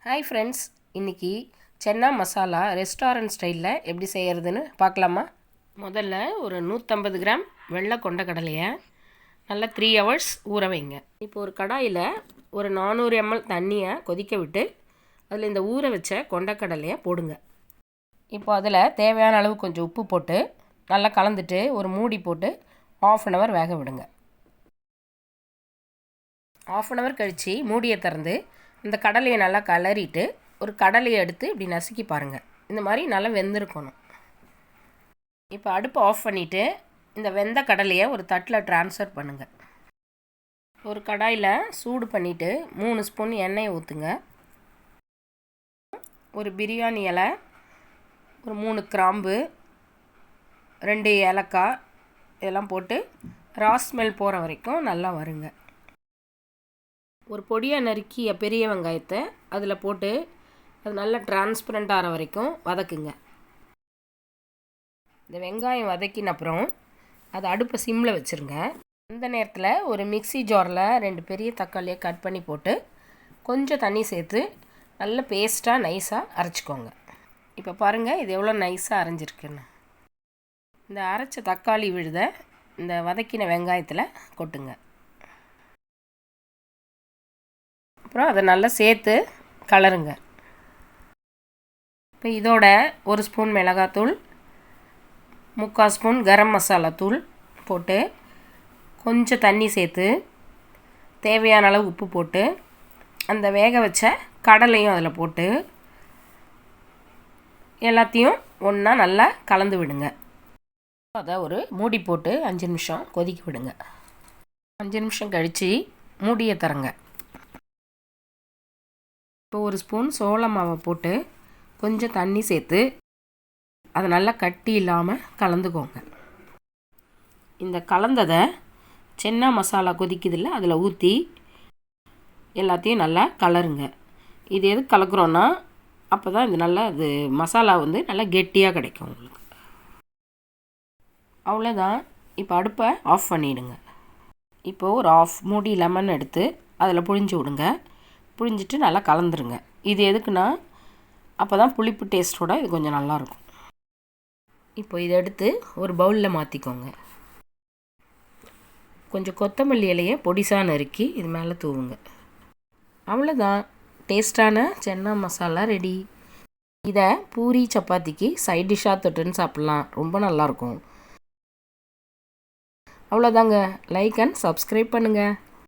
Hi friends, இன்றைக்கி சென்னா masala restaurant ஸ்டைலில் எப்படி செய்கிறதுன்னு பார்க்கலாமா? முதல்ல ஒரு 150 கிராம் வெள்ளை கொண்டக்கடலையை நல்லா 3 ஹவர்ஸ் ஊற வைங்க. இப்போ ஒரு கடாயில் ஒரு 400 ml தண்ணியை கொதிக்க விட்டு அதில் இந்த ஊற வச்ச கொண்டக்கடலையை போடுங்க. இப்போ அதில் தேவையான அளவு கொஞ்சம் உப்பு போட்டு நல்லா கலந்துட்டு ஒரு மூடி போட்டு 1/2 hour வேக விடுங்க. 1/2 hour கழித்து மூடியை திறந்து இந்த கடலையை நல்லா கலரிட்டு ஒரு கடலையை எடுத்து இப்படி நசுக்கி பாருங்கள். இந்த மாதிரி நல்லா வெந்திருக்கணும். இப்போ அடுப்பை ஆஃப் பண்ணிவிட்டு இந்த வெந்த கடலையை ஒரு தட்டில் ட்ரான்ஸ்ஃபர் பண்ணுங்கள். ஒரு கடாயில் சூடு பண்ணிவிட்டு 3 ஸ்பூன் எண்ணெயை ஊற்றுங்க. ஒரு பிரியாணி இலை, ஒரு 3 கிராம்பு, 2 ஏலக்காய் இதெல்லாம் போட்டு ரா ஸ்மெல் போகிற வரைக்கும் நல்லா வருங்க. ஒரு பொடியாக நறுக்கிய பெரிய வெங்காயத்தை அதில் போட்டு அது நல்லா டிரான்ஸ்பரண்ட் ஆகிற வரைக்கும் வதக்குங்க. இந்த வெங்காயம் வதக்கின அப்புறம் அதை அடுப்பை சிம்மில் வச்சுருங்க. இந்த நேரத்தில் ஒரு மிக்ஸி ஜாரில் 2 பெரிய தக்காளியை கட் பண்ணி போட்டு கொஞ்சம் தண்ணி சேர்த்து நல்ல பேஸ்ட்டாக நைஸாக அரைச்சிக்கோங்க. இப்போ பாருங்கள் இது எவ்வளோ நைஸாக அரைஞ்சிருக்குன்னு. இந்த அரைச்ச தக்காளி விழுத இந்த வதக்கின வெங்காயத்தில் கொட்டுங்க. அப்புறம் அதை நல்லா சேர்த்து கலருங்க. இப்போ இதோட 1 ஸ்பூன் மிளகாத்தூள், 3/4 ஸ்பூன் கரம் மசாலா தூள் போட்டு கொஞ்சம் தண்ணி சேர்த்து தேவையான அளவு உப்பு போட்டு அந்த வேக வச்ச கடலையும் அதில் போட்டு எல்லாத்தையும் ஒன்றா நல்லா கலந்து விடுங்க. அதை ஒரு மூடி போட்டு 5 நிமிஷம் கொதிக்க விடுங்க. 5 நிமிஷம் கழித்து மூடியை தரங்க. இப்போ 1 ஸ்பூன் சோள மாவை போட்டு கொஞ்சம் தண்ணி சேர்த்து அதை நல்லா கட்டி இல்லாமல் கலந்துக்கோங்க. இந்த கலந்ததை சென்னா மசாலா கொதிக்குதில்ல அதில் ஊற்றி எல்லாத்தையும் நல்லா கலருங்க. இது எதுக்கு கலக்குறோன்னா அப்போ தான் இது நல்லா இது மசாலா நல்லா கெட்டியாக கிடைக்கும் உங்களுக்கு. அவ்வளோதான். இப்போ அடுப்பை ஆஃப் பண்ணிவிடுங்க. இப்போது ஒரு மூடி லெமன் எடுத்து அதில் புழிஞ்சு விடுங்க. புழிஞ்சிட்டு நல்லா கலந்துருங்க. இது எதுக்குன்னா அப்போ தான் புளிப்பு டேஸ்ட்டோட இது கொஞ்சம் நல்லாயிருக்கும். இப்போ இதை எடுத்து ஒரு பவுலில் மாற்றிக்கோங்க. கொஞ்சம் கொத்தமல்லி இலையை பொடிசாக நறுக்கி இது மேலே தூவுங்க. அவ்வளோதான், டேஸ்ட்டான சென்னா மசாலா ரெடி. இதை பூரி சப்பாத்திக்கு சைட் டிஷ்ஷாக தொட்டுன்னு சாப்பிட்லாம். ரொம்ப நல்லாயிருக்கும். அவ்வளோதாங்க. லைக் அண்ட் சப்ஸ்கிரைப் பண்ணுங்கள்.